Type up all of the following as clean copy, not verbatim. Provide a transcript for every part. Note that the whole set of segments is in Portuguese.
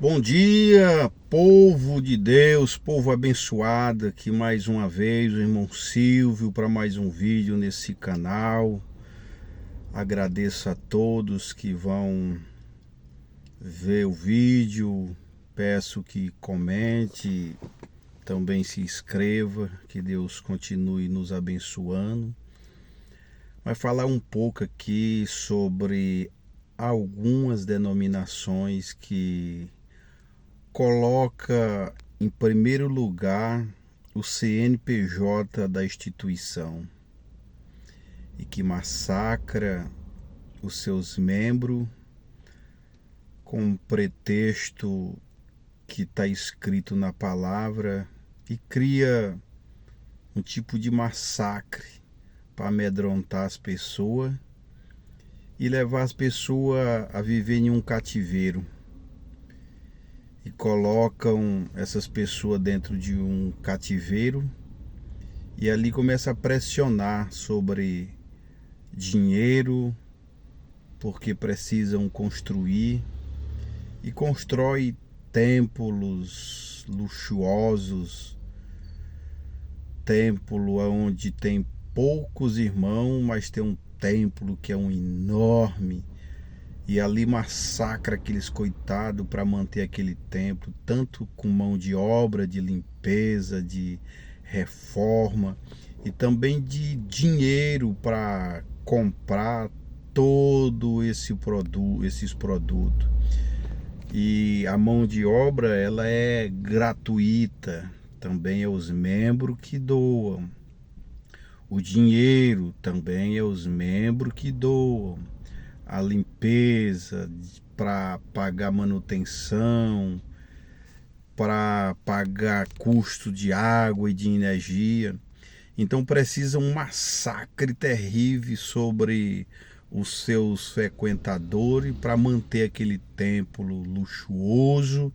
Bom dia, povo de Deus, povo abençoado, aqui mais uma vez o irmão Silvio para mais um vídeo nesse canal. Agradeço a todos que vão ver o vídeo, peço que comente, também se inscreva, que Deus continue nos abençoando. Vai falar um pouco aqui sobre algumas denominações que coloca em primeiro lugar o CNPJ da instituição e que massacra os seus membros com pretexto que está escrito na palavra e cria um tipo de massacre para amedrontar as pessoas e levar as pessoas a viver em um cativeiro. E colocam essas pessoas dentro de um cativeiro e ali começa a pressionar sobre dinheiro, porque precisam construir, e constrói templos luxuosos, templo onde tem poucos irmãos, mas tem um templo que é um enorme. E ali massacra aqueles coitados para manter aquele templo, tanto com mão de obra, de limpeza, de reforma e também de dinheiro para comprar todo esses produtos. E a mão de obra ela é gratuita, também é os membros que doam. O dinheiro também é os membros que doam. A limpeza, para pagar manutenção, para pagar custo de água e de energia. Então precisa um massacre terrível sobre os seus frequentadores para manter aquele templo luxuoso,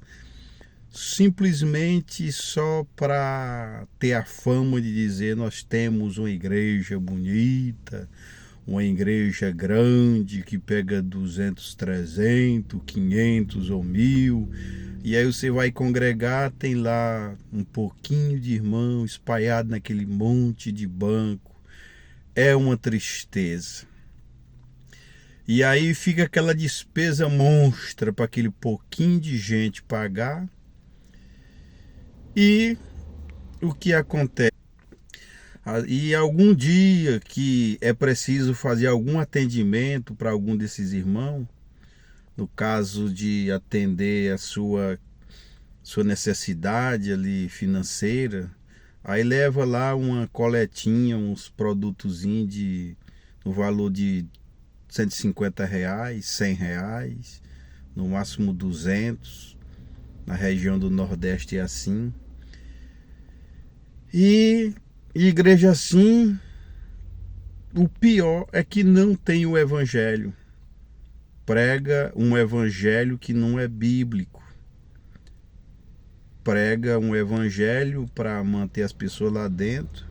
simplesmente só para ter a fama de dizer nós temos uma igreja bonita, uma igreja grande que pega 200, 300, 500 ou 1000, e aí você vai congregar, tem lá um pouquinho de irmão espalhado naquele monte de banco. É uma tristeza. E aí fica aquela despesa monstra para aquele pouquinho de gente pagar. E o que acontece? E algum dia que é preciso fazer algum atendimento para algum desses irmãos, no caso de atender a sua necessidade ali financeira, aí leva lá uma coletinha, uns produtozinhos no valor de R$ 150, R$ 100, no máximo 200, na região do Nordeste é assim. E igreja assim, o pior é que não tem o evangelho. Prega um evangelho que não é bíblico. Prega um evangelho para manter as pessoas lá dentro.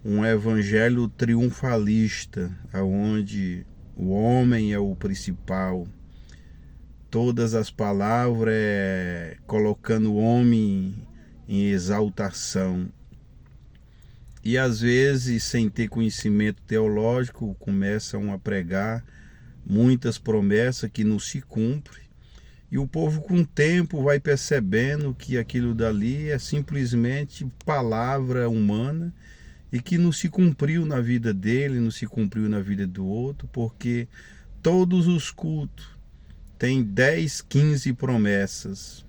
Um evangelho triunfalista, onde o homem é o principal. Todas as palavras colocando o homem em exaltação. E às vezes, sem ter conhecimento teológico, começam a pregar muitas promessas que não se cumprem. E o povo com o tempo vai percebendo que aquilo dali é simplesmente palavra humana e que não se cumpriu na vida dele, não se cumpriu na vida do outro, porque todos os cultos têm 10, 15 promessas.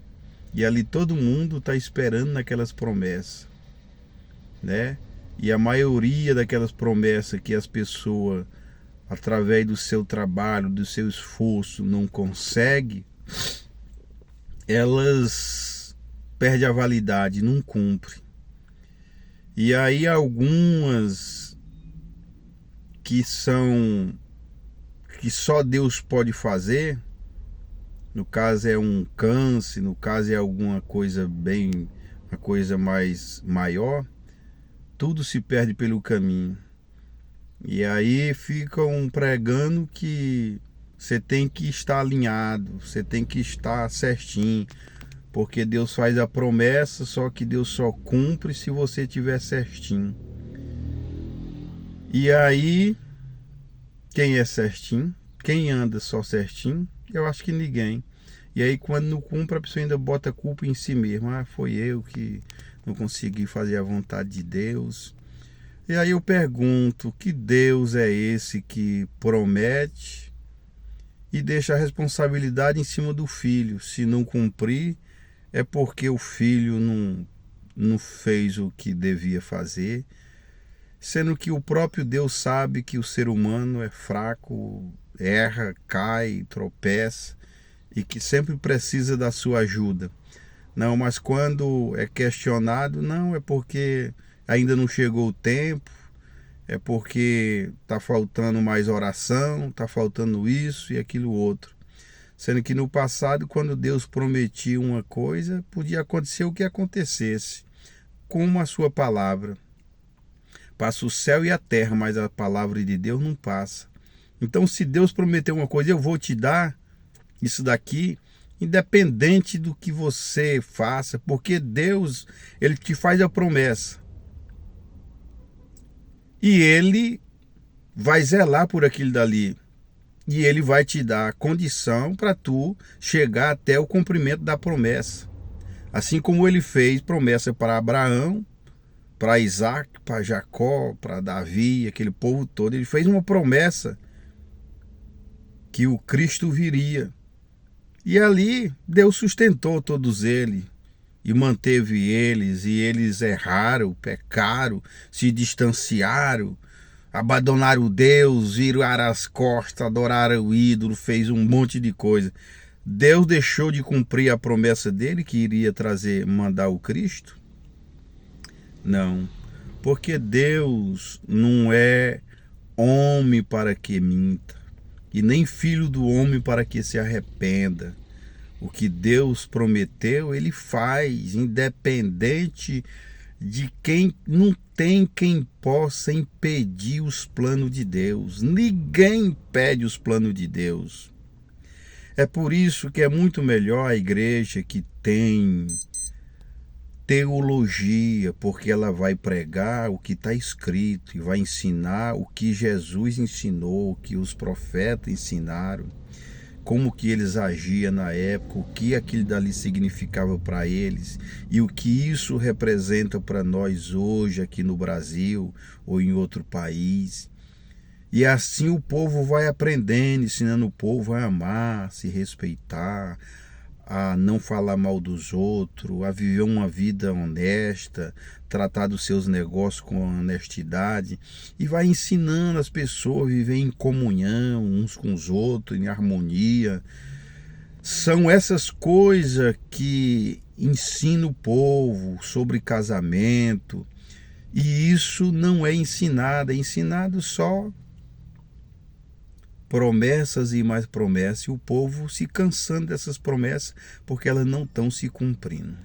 E ali todo mundo está esperando naquelas promessas, né? E a maioria daquelas promessas que as pessoas, através do seu trabalho, do seu esforço, não conseguem, elas perdem a validade, não cumprem. E aí algumas que só Deus pode fazer, no caso é um câncer, no caso é alguma coisa uma coisa mais maior, tudo se perde pelo caminho. E aí ficam pregando que Você tem que estar alinhado, você tem que estar certinho, porque Deus faz a promessa, só que Deus só cumpre se você estiver certinho. E aí, quem é certinho? Quem anda só certinho? Eu acho que ninguém. E aí quando não cumpre, a pessoa ainda bota a culpa em si mesmo. Ah, foi eu que não consegui fazer a vontade de Deus. E aí eu pergunto, que Deus é esse que promete e deixa a responsabilidade em cima do filho? Se não cumprir, é porque o filho não fez o que devia fazer, sendo que o próprio Deus sabe que o ser humano é fraco, erra, cai, tropeça e que sempre precisa da sua ajuda. Não, mas quando é questionado, não, é porque ainda não chegou o tempo, é porque está faltando mais oração, está faltando isso e aquilo outro. Sendo que no passado, quando Deus prometia uma coisa, podia acontecer o que acontecesse, como a sua palavra. Passa o céu e a terra, mas a palavra de Deus não passa. Então, se Deus prometeu uma coisa, eu vou te dar isso daqui, independente do que você faça, porque Deus, ele te faz a promessa. E ele vai zelar por aquilo dali. E ele vai te dar condição para tu chegar até o cumprimento da promessa. Assim como ele fez promessa para Abraão, para Isaac, para Jacó, para Davi, aquele povo todo. Ele fez uma promessa que o Cristo viria. E ali Deus sustentou todos eles e manteve eles, e eles erraram, pecaram, se distanciaram, abandonaram Deus, viraram as costas, adoraram o ídolo, fez um monte de coisa. Deus deixou de cumprir a promessa dele que iria mandar o Cristo? Não, porque Deus não é homem para que minta, e nem filho do homem para que se arrependa. O que Deus prometeu, ele faz, independente de quem. Não tem quem possa impedir os planos de Deus. Ninguém impede os planos de Deus. É por isso que é muito melhor a igreja que tem teologia, porque ela vai pregar o que está escrito e vai ensinar o que Jesus ensinou, o que os profetas ensinaram, como que eles agiam na época, o que aquilo dali significava para eles e o que isso representa para nós hoje aqui no Brasil ou em outro país. E assim o povo vai aprendendo, ensinando o povo a amar, se respeitar, a não falar mal dos outros, a viver uma vida honesta, tratar dos seus negócios com honestidade, e vai ensinando as pessoas a viver em comunhão uns com os outros, em harmonia. São essas coisas que ensina o povo sobre casamento, e isso não é ensinado só promessas e mais promessas, e o povo se cansando dessas promessas porque elas não estão se cumprindo.